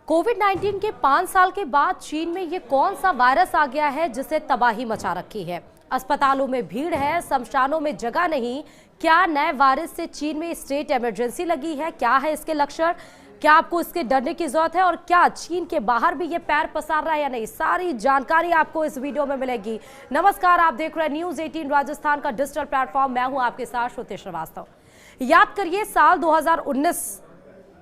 कोविड-19 के 5 साल के बाद चीन में ये कौन सा वायरस आ गया है जिससे तबाही मचा रखी है। अस्पतालों में भीड़ है, शमशानों में जगह नहीं। क्या नए वायरस से चीन में स्टेट इमरजेंसी लगी है? क्या है इसके लक्षण? क्या आपको इसके डरने की जरूरत है? और क्या चीन के बाहर भी ये पैर पसार रहा है या नहीं? सारी जानकारी आपको इस वीडियो में मिलेगी। नमस्कार, आप देख रहे हैं न्यूज 18 राजस्थान का डिजिटल प्लेटफॉर्म। मैं हूं आपके साथ श्रुति श्रीवास्तव। याद करिए साल 2019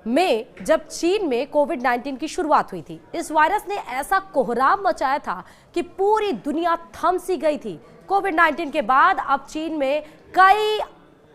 में जब चीन में कोविड-19 की शुरुआत हुई थी, इस वायरस ने ऐसा कोहराम मचाया था कि पूरी दुनिया थम सी गई थी। कोविड-19 के बाद अब चीन में कई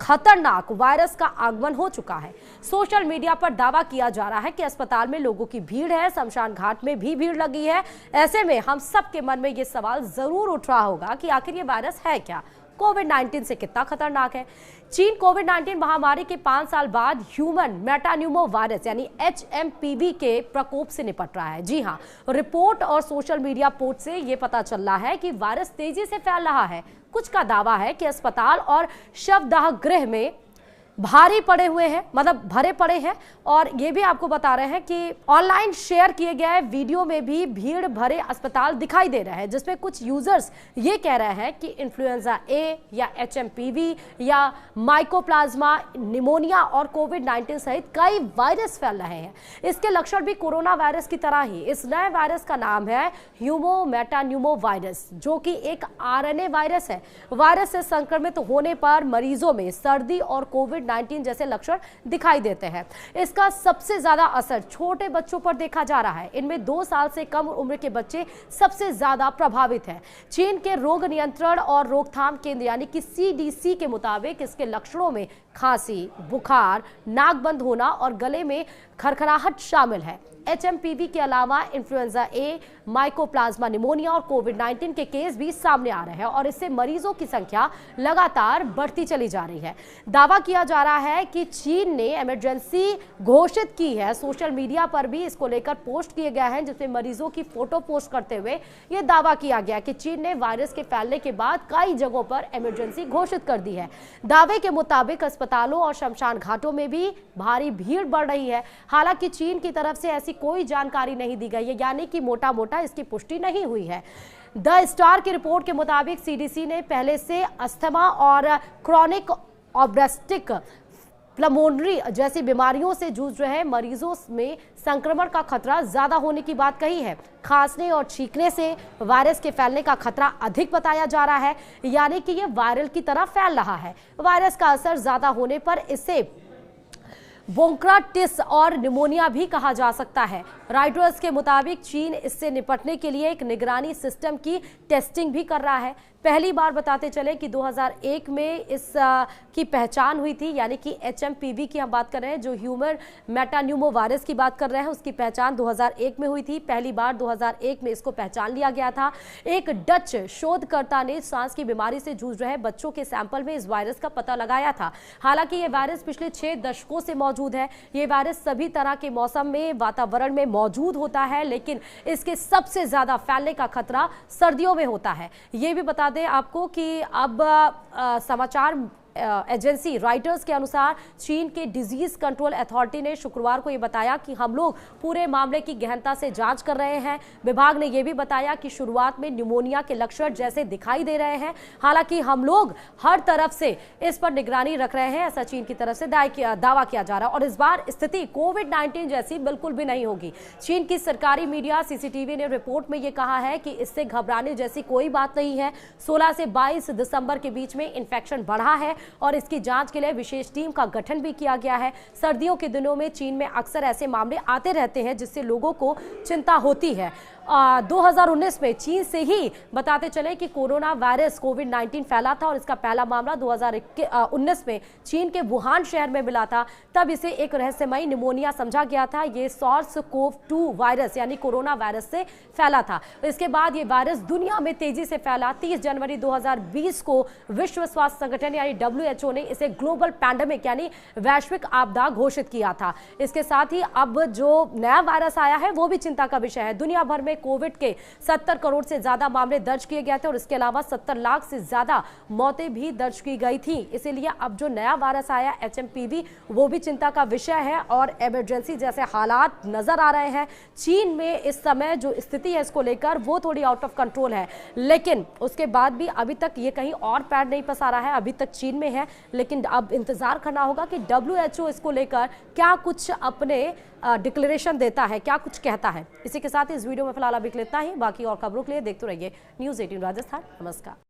खतरनाक वायरस का आगमन हो चुका है। सोशल मीडिया पर दावा किया जा रहा है कि अस्पताल में लोगों की भीड़ है, शमशान घाट में भी भीड़ लगी है। ऐसे में हम सबके मन में ये सवाल जरूर उठ रहा होगा कि आखिर ये वायरस है क्या, कोविड-19 से कितना खतरनाक है। चीन कोविड-19 महामारी के 5 साल बाद ह्यूमन मेटान्यूमो वायरस यानी HMPV के प्रकोप से निपट रहा है। जी हां, रिपोर्ट और सोशल मीडिया पोस्ट से यह पता चल रहा है कि वायरस तेजी से फैल रहा है। कुछ का दावा है कि अस्पताल और शवदाह गृह में भारी पड़े हुए हैं, मतलब भरे पड़े हैं। और ये भी आपको बता रहे हैं कि ऑनलाइन शेयर किए गए वीडियो में भी भीड़ भरे अस्पताल दिखाई दे रहे हैं, जिसमें कुछ यूजर्स ये कह रहे हैं कि इन्फ्लुएंजा ए या HMPV या माइकोप्लाज्मा निमोनिया और कोविड-19 सहित कई वायरस फैल रहे हैं। इसके लक्षण भी कोरोना वायरस की तरह ही। इस नए वायरस का नाम है ह्यूमो मेटान्यूमो वायरस, जो कि एक RNA वायरस है। वायरस से संक्रमित होने पर मरीजों में सर्दी और कोविड-19 जैसे लक्षण दिखाई देते हैं। इसका सबसे ज्यादा असर छोटे बच्चों पर देखा जा रहा है। इनमें 2 साल से कम उम्र के बच्चे सबसे ज्यादा प्रभावित हैं। चीन के रोग नियंत्रण और रोकथाम केंद्र यानी कि CDC के मुताबिक इसके लक्षणों में खांसी, बुखार, नाक बंद होना और गले में खरखराहट शामिल है। HMPV के अलावा इन्फ्लुएंजा ए, माइकोप्लाज्मा निमोनिया और कोविड-19 के केस भी सामने आ रहे हैं और इससे मरीजों की संख्या लगातार बढ़ती चली जा रही है। दावा किया जा रहा है कि चीन ने इमरजेंसी घोषित की है। सोशल मीडिया पर भी इसको लेकर पोस्ट किए गए हैं, जिसमें मरीजों की फोटो पोस्ट करते हुए यह दावा किया गया कि चीन ने वायरस के फैलने के बाद कई जगहों पर इमरजेंसी घोषित कर दी है। दावे के मुताबिक अस्पतालों और शमशान घाटों में भी भारी भीड़ बढ़ रही है। हालांकि चीन की तरफ से ऐसी कोई जानकारी नहीं दी गई है, यानी कि मोटा मोटा इसकी पुष्टि नहीं हुई है। द स्टार की रिपोर्ट के मुताबिक CDC ने पहले से अस्थमा और क्रॉनिक ऑब्स्ट्रक्टिव प्लमोनरी जैसी बीमारियों से जूझ रहे मरीजों में संक्रमण का खतरा ज्यादा होने की बात कही है। खांसने और छींकने से वायरस के फैलने का खतरा अधिक बताया जा रहा है, यानी कि यह वायरल की तरह फैल रहा है। वायरस का असर ज्यादा होने पर इसे ब्रोंकाइटिस और निमोनिया भी कहा जा सकता है। रॉयटर्स के मुताबिक चीन इससे निपटने के लिए एक निगरानी सिस्टम की टेस्टिंग भी कर रहा है। पहली बार बताते चले कि 2001 में इस की पहचान हुई थी, यानी कि HMPV की हम बात कर रहे हैं, जो ह्यूमन मेटान्यूमो वायरस की बात कर रहे हैं, उसकी पहचान 2001 में हुई थी। पहली बार 2001 में इसको पहचान लिया गया था। एक डच शोधकर्ता ने सांस की बीमारी से जूझ रहे बच्चों के सैंपल में इस वायरस का पता लगाया था। हालांकि ये वायरस पिछले 6 दशकों से मौजूद है। ये वायरस सभी तरह के मौसम में, वातावरण में मौजूद होता है, लेकिन इसके सबसे ज्यादा फैलने का खतरा सर्दियों में होता है। ये भी बता दें आपको कि अब समाचार एजेंसी रॉयटर्स के अनुसार चीन के डिजीज कंट्रोल अथॉरिटी ने शुक्रवार को यह बताया कि हम लोग पूरे मामले की गहनता से जांच कर रहे हैं। विभाग ने यह भी बताया कि शुरुआत में निमोनिया के लक्षण जैसे दिखाई दे रहे हैं, हालांकि हम लोग हर तरफ से इस पर निगरानी रख रहे हैं, ऐसा चीन की तरफ से दावा किया जा रहा है। और इस बार स्थिति कोविड-19 जैसी बिल्कुल भी नहीं होगी। चीन की सरकारी मीडिया CCTV ने रिपोर्ट में यह कहा है कि इससे घबराने जैसी कोई बात नहीं है। 16 से 22 दिसंबर के बीच में इन्फेक्शन बढ़ा है और इसकी जांच के लिए विशेष टीम का गठन भी किया गया है। सर्दियों के दिनों में चीन में अक्सर ऐसे मामले आते रहते हैं, जिससे लोगों को चिंता होती है। 2019 में चीन से ही बताते चले कि कोरोना वायरस कोविड-19 फैला था और इसका पहला मामला 2019 में चीन के वुहान शहर में मिला था। तब इसे एक रहस्यमयी निमोनिया समझा गया था। ये SARS-CoV-2 वायरस यानी कोरोना वायरस से फैला था। इसके बाद ये वायरस दुनिया में तेजी से फैला। 30 जनवरी 2020 को विश्व स्वास्थ्य संगठन यानी WHO ने इसे ग्लोबल पैंडेमिक यानी वैश्विक आपदा घोषित किया था। इसके साथ ही अब जो नया वायरस आया है वो भी चिंता का विषय है। दुनिया भर में कोविड के 70 करोड़ से ज्यादा मामले दर्ज किए गए थे और इसके अलावा 70 लाख से ज्यादा मौतें भी दर्ज की गई थी। इसीलिए अब जो नया वायरस आया HMPV वो भी चिंता का विषय है और इमरजेंसी जैसे हालात नजर आ रहे हैं। चीन में इस समय जो स्थिति है इसको लेकर वो थोड़ी आउट ऑफ कंट्रोल है, लेकिन उसके बाद भी अभी तक ये कहीं और पैर नहीं पसारा है, अभी तक चीन में है। लेकिन अब इंतजार करना होगा कि WHO इसको लेकर क्या कुछ अपने डिक्लेरेशन देता है, क्या कुछ कहता है। इसी के साथ इस वीडियो में फिलहाल अभी इतना ही। बाकी और खबरों के लिए देखते रहिए News 18 राजस्थान। नमस्कार।